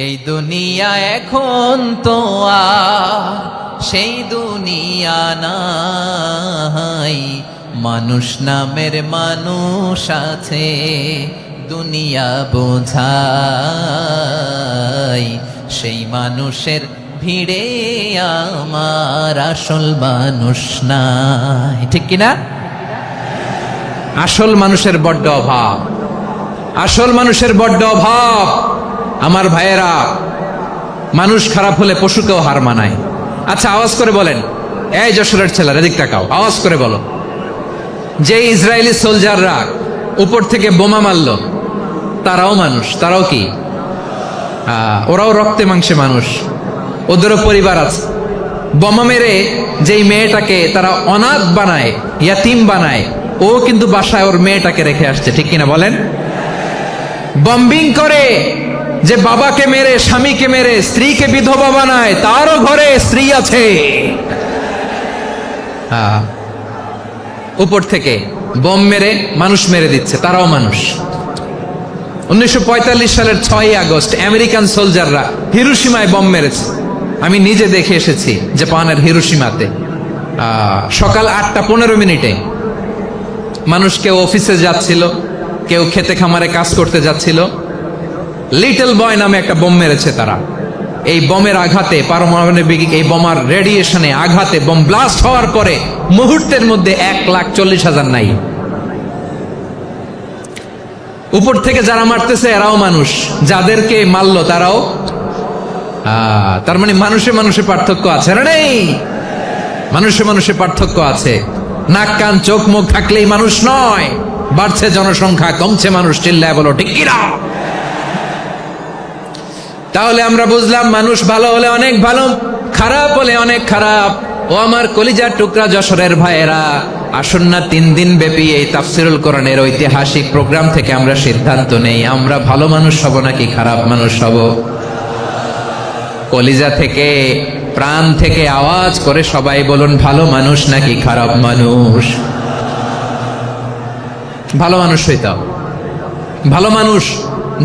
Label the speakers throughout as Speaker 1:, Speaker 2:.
Speaker 1: এই দুনিয়া এখন তো আর সেই দুনিয়া নাই, মানুষ নামের মানুষ আছে দুনিয়া বোঝাই। সেই মানুষের ভিড়ে আমার আসল মানুষ নাই, ঠিক কিনা?
Speaker 2: আসল মানুষের বড্ড অভাব, আসল মানুষের বড্ড অভাব। আমার ভাইয়েরা, মানুষ খারাপ হলে পশুকেও হার মানায়। আচ্ছা, আওয়াজ করে বলেন, এই যশোরের ছেলেরা এদিক তাকাও, আওয়াজ করে বলো, যে ইসরায়েলি সোলজাররা উপর থেকে বোমা মারলো তারাও মানুষ, তারাও কি? ওরাও রক্তে মাংসে মানুষ, ওদেরও পরিবার আছে। বোমা মেরে যেই মেয়েটাকে তারা অনাথ বানায়, ইয়াতিম বানায়, ও কিন্তু বাসায় ওর মেয়েটাকে রেখে আসছে, ঠিক কিনা বলেন? বম্বিং করে যে বাবাকে মেরে, স্বামীকে মেরে স্ত্রীকে বিধবা বানায়, তারও ঘরে স্ত্রী আছে। উপর থেকে বোম মেরে মানুষ মেরে দিচ্ছে, তারাও মানুষ। 1945 সালের 6ই আগস্ট আমেরিকান সোলজাররা হিরোশিমায় বোম মেরেছে। আমি নিজে দেখে এসেছি জাপানের হিরোশিমাতে। সকাল 8:15 মানুষ কেউ অফিসে যাচ্ছিল, কেউ খেতে খামারে কাজ করতে যাচ্ছিল। লিটল বয় নামে একটা বোম মেরেছে তারা। এই বোমের আঘাতে, পারমাণবিক এই বোমার রেডিয়েশনে আঘাতে বোম ব্লাস্ট হওয়ার পরে মুহূর্তের মধ্যে 1,40,000 নাই। উপর থেকে যারা মারতেছে এরাও মানুষ, যাদেরকে মারলো তারাও। তার মানে মানুষে মানুষে পার্থক্য আছে না? নেই, মানুষে মানুষে পার্থক্য আছে। নাক কান চোখ মুখ থাকলেই মানুষ নয়। বাড়ছে জনসংখ্যা, কমছে মানুষ, চিল্লায় বলো ঠিক কিনা? তাহলে আমরা বুঝলাম মানুষ ভালো হলে অনেক ভালো, খারাপ হলে অনেক খারাপ। ও আমার কলিজার টুকরা যশোরের ভাইয়েরা, আসুন না 3 দিন ব্যাপী এই তাফসিরুল কোরআনের ঐতিহাসিক প্রোগ্রাম থেকে আমরা সিদ্ধান্ত নেই, আমরা ভালো মানুষ হব নাকি খারাপ মানুষ হব। কলিজা থেকে, প্রাণ থেকে আওয়াজ করে সবাই বলুন, ভালো মানুষ নাকি খারাপ মানুষ? ভালো মানুষ হইতে হবে। ভালো মানুষ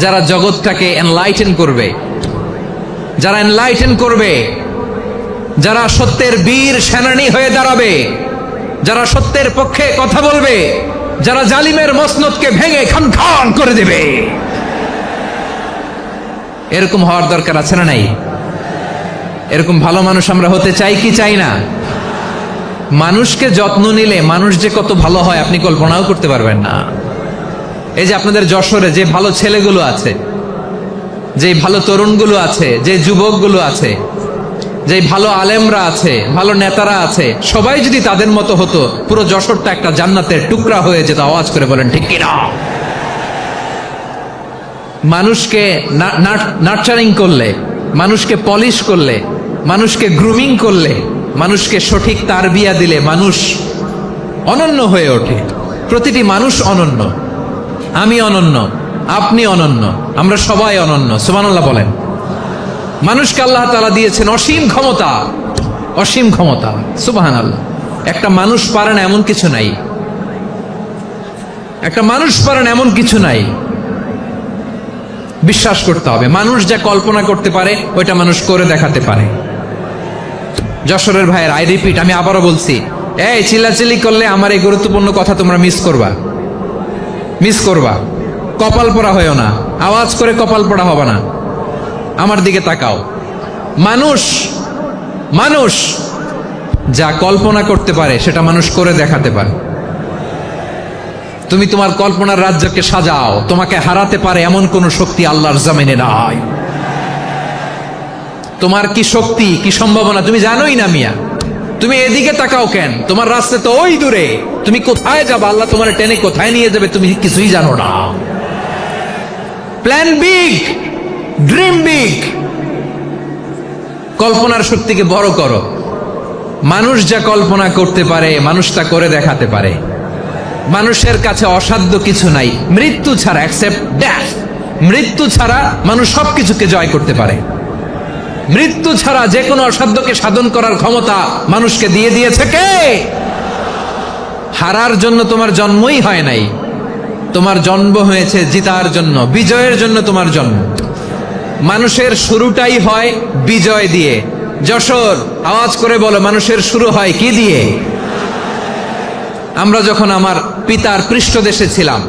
Speaker 2: যারা জগৎটাকে এনলাইটেন করবে, যারা এনলাইটেন করবে, যারা সত্যের বীর সেনানী হয়ে দাঁড়াবে, যারা সত্যের পক্ষে কথা বলবে, যারা জালিমের মসনদকে ভেঙে খান খান করে দেবে, এরকম হওয়ার দরকার আছে না নাই? এরকম ভালো মানুষ আমরা হতে চাই কি চাই না? মানুষকে যত্ন নিলে মানুষ যে কত ভালো হয় আপনি কল্পনাও করতে পারবেন না। এই যে আপনাদের যশোরে যে ভালো ছেলেগুলো আছে, যে ভালো তরুণগুলো আছে, যে যুবকগুলো আছে, যে ভালো আলেমরা আছে, ভালো নেতারা আছে, সবাই যদি তাদের মতো হতো, পুরো যশোরটা একটা জান্নাতের টুকরা হয়ে যেত। আওয়াজ করে বলেন ঠিক কিনা? মানুষকে নার্চারিং করলে, মানুষকে পলিশ করলে, মানুষকে গ্রুমিং করলে, মানুষকে সঠিক তারবিয়া দিলে মানুষ অনন্য হয়ে ওঠে। প্রতিটি মানুষ অনন্য। আমি অনন্য, আপনি অনন্য, আমরা সবাই অনন্য। সুবহানাল্লাহ বলেন। মানুষকে আল্লাহ তাআলা দিয়েছেন অসীম ক্ষমতা, অসীম ক্ষমতা। সুবহানাল্লাহ। একটা মানুষ পারে না এমন কিছু নাই, একটা মানুষ পারে না এমন কিছু নাই। বিশ্বাস করতে হবে, মানুষ যা কল্পনা করতে পারে ওইটা মানুষ করে দেখাতে পারে। যশোরের ভাইয়ের, আই রিপিট, আমি আবারও বলছি, এই চিল্লাচিল্লি করলে আমার এই গুরুত্বপূর্ণ কথা তোমরা মিস করবা, মিস করবা। কপাল পড়া হয়েও না, আওয়াজ করে কপাল পড়া হবে না। আমার দিকে তাকাও। মানুষ, মানুষ যা কল্পনা করতে পারে সেটা মানুষ করে দেখাতে পারে। তুমি তোমার কল্পনার রাজ্যকে সাজাও, তোমাকে হারাতে পারে এমন কোন শক্তি আল্লাহর জমিনে নাই। তোমার কি শক্তি, কি সম্ভাবনা তুমি জানোই না মিয়া। তুমি এদিকে তাকাও কেন? তোমার রাস্তা তো ওই দূরে। তুমি কোথায় যাবে, আল্লাহ তোমার টেনে কোথায় নিয়ে যাবে তুমি কিছুই জানো না। Plan big, dream big. কল্পনার শক্তিকে বড় করো। মানুষ যা কল্পনা করতে পারে মানুষ তা করে দেখাতে পারে। মানুষের কাছে অসাধ্য কিছু নাই মৃত্যু ছাড়া, এক্সেপ্ট ডেথ। মৃত্যু ছাড়া মানুষ সবকিছুকে জয় করতে পারে। মৃত্যু ছাড়া যে কোনো অসাধ্যকে সাধন করার ক্ষমতা মানুষকে দিয়ে দিয়েছে কে? হারার জন্য তোমার জন্মই হয় নাই, তোমার জন্ম হয়েছে জিতার জন্য, বিজয়ের জন্য তোমার জন্ম। মানুষের শুরুটাই হয় বিজয় দিয়ে। যশোর, আওয়াজ করে বলো, মানুষের শুরু হয় কি দিয়ে? আমরা যখন আমার পিতার পৃষ্ঠদেশে ছিলাম,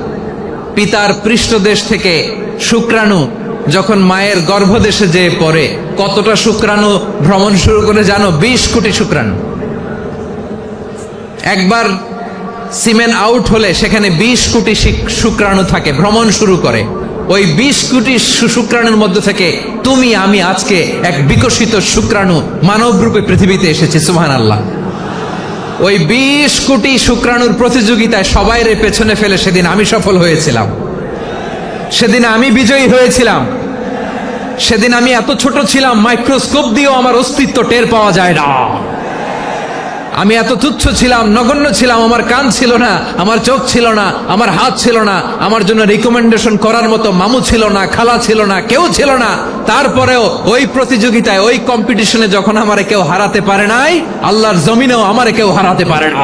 Speaker 2: পিতার পৃষ্ঠদেশ থেকে শুক্রাণু যখন মায়ের গর্ভদেশে যেয়ে পড়ে, কতটা শুক্রাণু ভ্রমণ শুরু করে জানো? 20 কোটি শুক্রাণু। একবার সিমেন আউট হলে সেখানে 20 কোটি শুক্রাণু থাকে, ভ্রমণ শুরু করে। ওই 20 কোটি শুক্রাণুর মধ্যে থেকে তুমি আমি আজকে এক বিকশিত শুক্রাণু মানব রূপে পৃথিবীতে এসেছি। সুবহানাল্লাহ। ওই 20 কোটি শুক্রাণুর প্রতিযোগিতায় সবাইরে পেছনে ফেলে সেদিন আমি সফল হয়েছিলাম, সেদিন আমি বিজয়ী হয়েছিলাম। সেদিন আমি এত ছোট ছিলাম, মাইক্রোস্কোপ দিয়েও আমার অস্তিত্ব টের পাওয়া যায় না। আমি এত তুচ্ছ ছিলাম, নগণ্য ছিলাম। আমার কান ছিল না, আমার চোখ ছিল না, আমার হাত ছিল না, আমার জন্য রিকমেন্ডেশন করার মতো মামু ছিল না, খালা ছিল না, কেউ ছিল না। তারপরেও ওই প্রতিযোগিতায়, ওই কম্পিটিশনে যখন আমারে কেউ হারাতে পারে নাই, আল্লাহর জমিনেও আমারে কেউ হারাতে পারে না।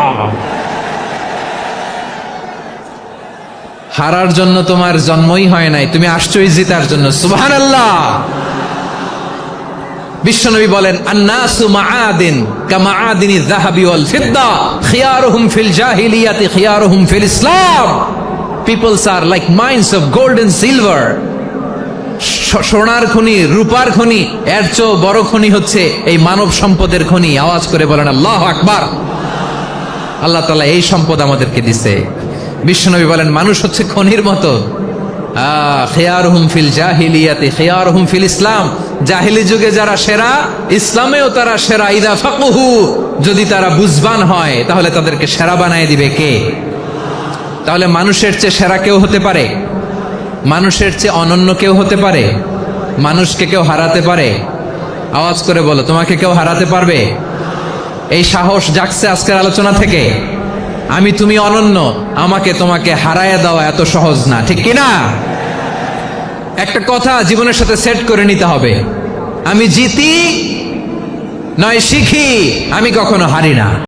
Speaker 2: হারার জন্য তোমার জন্মই হয় নাই, তুমি আসছোই জিতার জন্য। সুবহানাল্লাহ। বিশ্বনবী বলেন, আন্নাসু মাআদিন কামাআদিনি যাহাবি ওয়াল ফিদ্দা খিয়ারুহুম ফিল জাহিলিয়াতি খিয়ারুহুম ফিল ইসলাম। Peoples are like mines of gold and silver. সোনার খনি, রূপার খনি, এর চেয়ে বড় খনি হচ্ছে এই মানব সম্পদের খনি। আওয়াজ করে বলেন আল্লাহু আকবার। আল্লাহ তাআলা এই সম্পদ আমাদেরকে দিয়েছে। বিশ্বনবী বলেন, মানুষ হচ্ছে খনির মতো। খিয়ারুহুম ফিল জাহিলিয়াতি খিয়ারুহুম ফিল ইসলাম। জাহিলি যুগে যারা সেরা, ইসলামেও তারা সেরা। ইদা ফাকুহু, যদি তারা বুঝবান হয় তাহলে তাদেরকে সেরা বানায় দিবে কে? তাহলে মানুষের চেয়ে সেরা কেউ হতে পারে? মানুষের চেয়ে অনন্য কেউ হতে পারে? মানুষকে কেউ হারাতে পারে? আওয়াজ করে বলো, তোমাকে কেউ হারাতে পারবে? এই সাহস জাগছে আজকের আলোচনা থেকে। আমি তুমি অনন্য, আমাকে তোমাকে হারায় দেওয়া এত সহজ না, ঠিক কিনা? একটা কথা জীবনের সাথে সেট করে নিতে হবে, আমি জিতি নয় শিখি, আমি কখনো হারি না।